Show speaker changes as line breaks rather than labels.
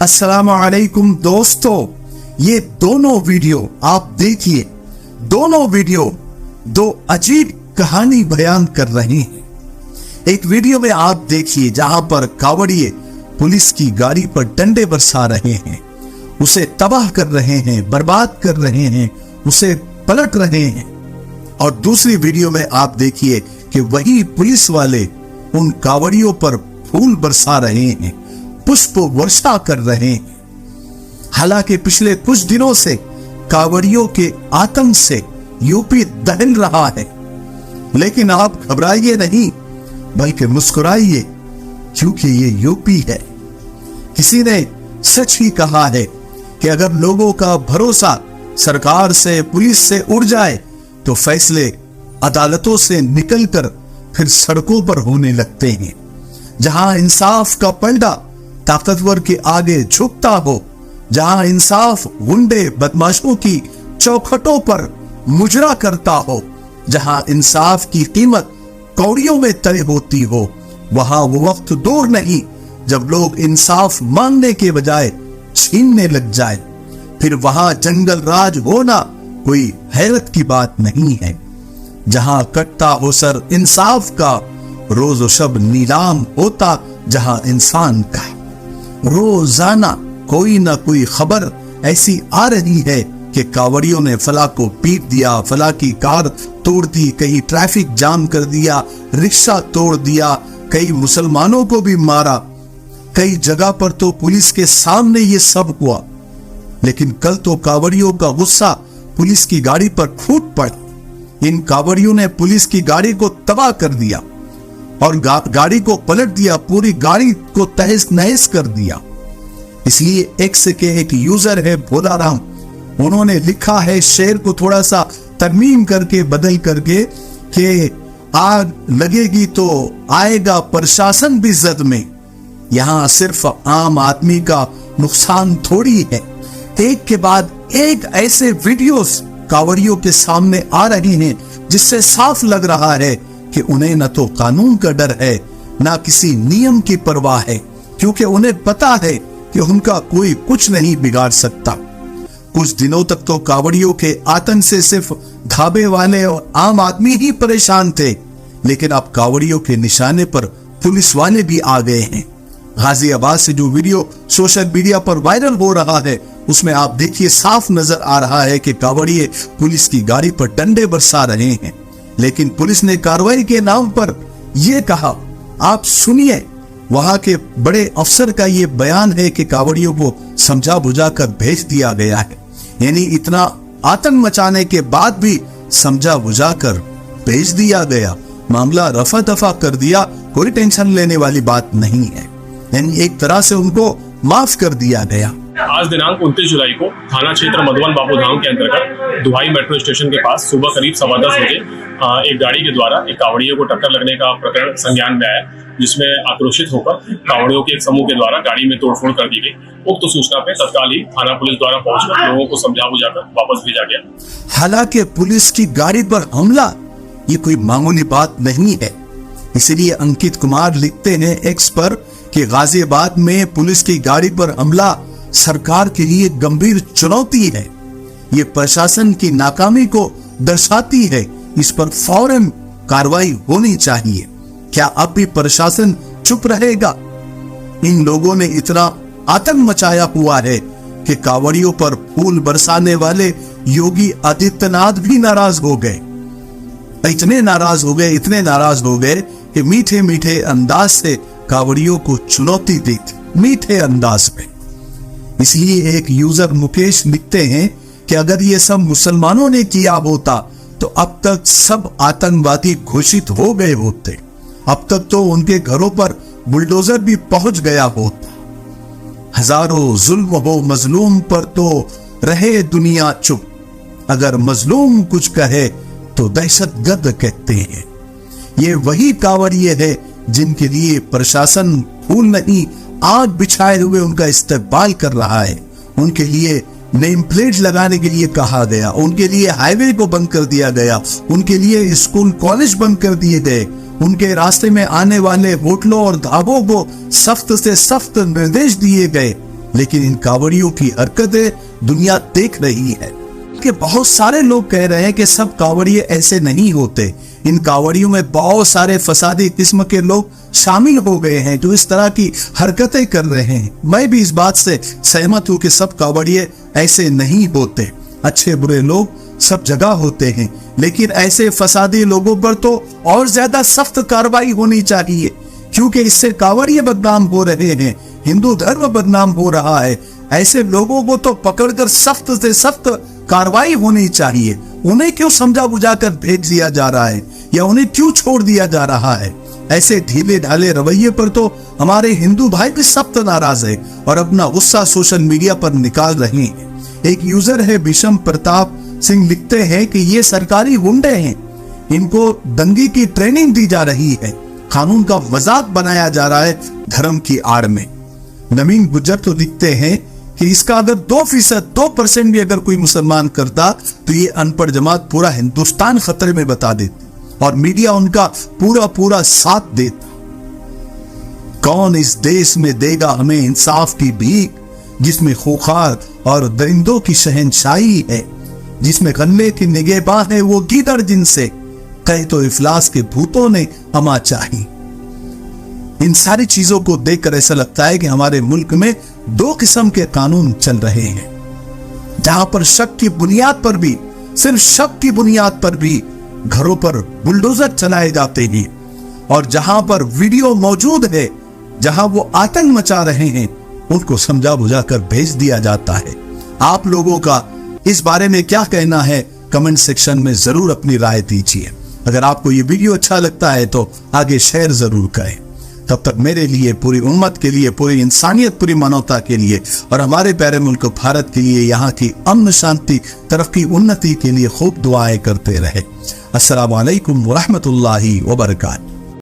अस्सलामुअलैकुम दोस्तों, ये दोनों वीडियो आप देखिए। दोनों वीडियो दो अजीब कहानी बयान कर रहे हैं। एक वीडियो में आप देखिए जहां पर कावड़िए पुलिस की गाड़ी पर डंडे बरसा रहे हैं, उसे तबाह कर रहे हैं, बर्बाद कर रहे हैं, उसे पलट रहे हैं। और दूसरी वीडियो में आप देखिए कि वही पुलिस वाले उन कावड़ियों पर फूल बरसा रहे हैं, पुष्प वर्षा कर रहे हैं। हालांकि पिछले कुछ दिनों से कावड़ियों के आतंक से यूपी दहल रहा है, लेकिन आप घबराइए नहीं बल्कि मुस्कुराइए, क्योंकि ये यूपी है। किसी ने सच ही कहा है कि अगर लोगों का भरोसा सरकार से, पुलिस से उड़ जाए तो फैसले अदालतों से निकलकर फिर सड़कों पर होने लगते हैं। जहां इंसाफ का पलड़ा ताकतवर के आगे झुकता हो, जहां इंसाफ गुंडे बदमाशों की चौखटों पर मुजरा करता हो, जहां इंसाफ की कीमत कौड़ियों में तय होती हो, वहां वो वक्त दूर नहीं जब लोग इंसाफ मांगने के बजाय छीनने लग जाए। फिर वहां जंगल राज होना कोई हैरत की बात नहीं है। जहां कटता हो सर इंसाफ का, रोज शब नीलाम होता जहां इंसान का। रोजाना कोई ना कोई खबर ऐसी आ रही है कि कावड़ियों ने फला को पीट दिया, फला की कार तोड़ दी, कहीं ट्रैफिक जाम कर दिया, रिक्शा तोड़ दिया, कई मुसलमानों को भी मारा। कई जगह पर तो पुलिस के सामने ये सब हुआ। लेकिन कल तो कावड़ियों का गुस्सा पुलिस की गाड़ी पर फूट पड़ा। इन कावड़ियों ने पुलिस की गाड़ी को तबाह कर दिया और गाड़ी को पलट दिया, पूरी गाड़ी को तहस नहस कर दिया। इसलिए एक्स के एक यूजर है भोला राम, उन्होंने लिखा है शेर को थोड़ा सा तरमीम करके बदल करके कि आग लगेगी तो आएगा प्रशासन भी जद में। यहां सिर्फ आम आदमी का नुकसान थोड़ी है। एक के बाद एक ऐसे वीडियोस कावड़ियों के सामने आ रहे हैं जिससे साफ लग रहा है कि उन्हें न तो कानून का डर है, ना किसी नियम की परवाह है, क्योंकि उन्हें पता है कि उनका कोई कुछ नहीं बिगाड़ सकता। कुछ दिनों तक तो कावड़ियों के आतंक से सिर्फ ढाबे वाले और आम आदमी ही परेशान थे, लेकिन अब कावड़ियों के निशाने पर पुलिस वाले भी आ गए हैं। गाजियाबाद से जो वीडियो सोशल मीडिया पर वायरल हो रहा है, उसमें आप देखिए साफ नजर आ रहा है कि कावड़िए पुलिस की गाड़ी पर डंडे बरसा रहे हैं, लेकिन पुलिस ने कार्रवाई के नाम पर यह कहा। आप सुनिए, वहां के बड़े अफसर का यह बयान है कि कावड़ियों को समझा बुझा कर भेज दिया गया है। यानी इतना आतंक मचाने के बाद भी समझा बुझा कर भेज दिया गया, मामला रफा दफा कर दिया, कोई टेंशन लेने वाली बात नहीं है। यानी एक तरह से उनको माफ कर दिया गया।
आज दिनांक 29 जुलाई को थाना क्षेत्र मधुबन बाबूधाम के अंतर्गत दुहाई मेट्रो स्टेशन के पास सुबह करीब 10:15 बजे एक गाड़ी के द्वारा एक कावड़ियों को टक्कर लगने का प्रकरण संज्ञान में आया, जिसमें आक्रोशित होकर कावड़ियों के एक समूह के द्वारा गाड़ी में तोड़फोड़ कर दी गई। उक्त सूचना पे तत्काल ही थाना पुलिस द्वारा पहुंचकर लोगों को समझा बुझाकर वापस भेजा गया।
हालांकि पुलिस की गाड़ी पर हमला ये कोई मामूली बात नहीं है। इसलिए अंकित कुमार लिखते हैं एक्स पर कि गाजियाबाद में पुलिस की गाड़ी पर हमला सरकार के लिए गंभीर चुनौती है। ये प्रशासन की नाकामी को दर्शाती है। इस पर फौरन कार्रवाई होनी चाहिए। क्या अब भी प्रशासन चुप रहेगा? इन लोगों ने इतना आतंक मचाया हुआ है कि कावड़ियों पर फूल बरसाने वाले योगी आदित्यनाथ भी नाराज हो गए। इतने नाराज हो गए कि मीठे मीठे अंदाज से कावड़ियों को चुनौती दी, मीठे अंदाज में। इसलिए एक यूजर मुकेश लिखते हैं कि अगर ये सब मुसलमानों ने किया होता तो अब तक सब आतंकवादी घोषित हो गए होते। अब तक तो उनके घरों पर बुलडोजर भी पहुंच गया होता। हजारों जुल्म हो मजलूम पर तो रहे दुनिया चुप, अगर मजलूम कुछ कहे तो दहशतगर्द कहते हैं। ये वही कावड़िए है जिनके लिए प्रशासन फूल नहीं आग बिछाए हुए उनका इस्तेमाल कर रहा है। उनके लिए नेम प्लेट लगाने के लिए कहा गया, उनके लिए हाईवे को बंद कर दिया गया, उनके लिए स्कूल कॉलेज बंद कर दिए गए, उनके रास्ते में आने वाले होटलों और ढाबों को सख्त से सख्त निर्देश दिए गए। लेकिन इन कावड़ियों की हरकतें दुनिया देख रही है कि बहुत सारे लोग कह रहे हैं कि सब कावड़िए ऐसे नहीं होते। इन कावड़ियों में बहुत सारे फसादी किस्म के लोग शामिल हो गए हैं जो इस तरह की हरकतें कर रहे हैं। मैं भी इस बात से सहमत हूं कि सब कावड़िए ऐसे नहीं होते। अच्छे बुरे लोग सब जगह होते हैं, लेकिन ऐसे फसादी लोगों पर तो और ज्यादा सख्त कार्रवाई होनी चाहिए, क्योंकि इससे कावड़िए बदनाम हो रहे हैं, हिंदू धर्म बदनाम हो रहा है। ऐसे लोगों को तो पकड़कर सख्त से सख्त कार्रवाई होनी चाहिए। उन्हें क्यों समझा बुझा कर भेज दिया जा रहा है या उन्हें क्यों छोड़ दिया जा रहा है? ऐसे ढीले ढाले रवैये पर तो हमारे हिंदू भाई भी सख्त नाराज है और अपना गुस्सा सोशल मीडिया पर निकाल रहे हैं। एक यूजर है विषम प्रताप सिंह, लिखते हैं कि ये सरकारी गुंडे हैं, इनको दंगे की ट्रेनिंग दी जा रही है, कानून का मजाक बनाया जा रहा है धर्म की आड़ में। नवीन गुज्जर तो लिखते हैं कि इसका अगर 2% भी अगर कोई मुसलमान करता तो ये अनपढ़ जमात पूरा हिंदुस्तान खतरे में बता देती और मीडिया उनका पूरा साथ देता। कौन इस देश में देगा हमें इंसाफ की भीख, जिसमें खूंखार और दरिंदों की शहनशाही है, जिसमें गन्ने की निगहबां है वो गीदड़, जिनसे कहे तो इफलास के भूतों ने हमा चाही। इन सारी चीजों को देखकर ऐसा लगता है कि हमारे मुल्क में दो किस्म के कानून चल रहे हैं, जहां पर शक की बुनियाद पर भी, सिर्फ शक की बुनियाद पर भी घरों पर बुलडोजर चलाए जाते हैं, और जहां पर वीडियो मौजूद है, जहां वो आतंक मचा रहे हैं, उनको समझा बुझा कर भेज दिया जाता है। आप लोगों का इस बारे में क्या कहना है? कमेंट सेक्शन में जरूर अपनी राय दीजिए। अगर आपको ये वीडियो अच्छा लगता है तो आगे शेयर जरूर करें। तब तक मेरे लिए, पूरी उम्मत के लिए, पूरी इंसानियत, पूरी मानवता के लिए और हमारे प्यारे मुल्क भारत के लिए, यहाँ की अमन शांति, तरक्की, उन्नति के लिए खूब दुआएं करते रहे। अस्सलामु अलैकुम व रहमतुल्लाहि व बरकातहू।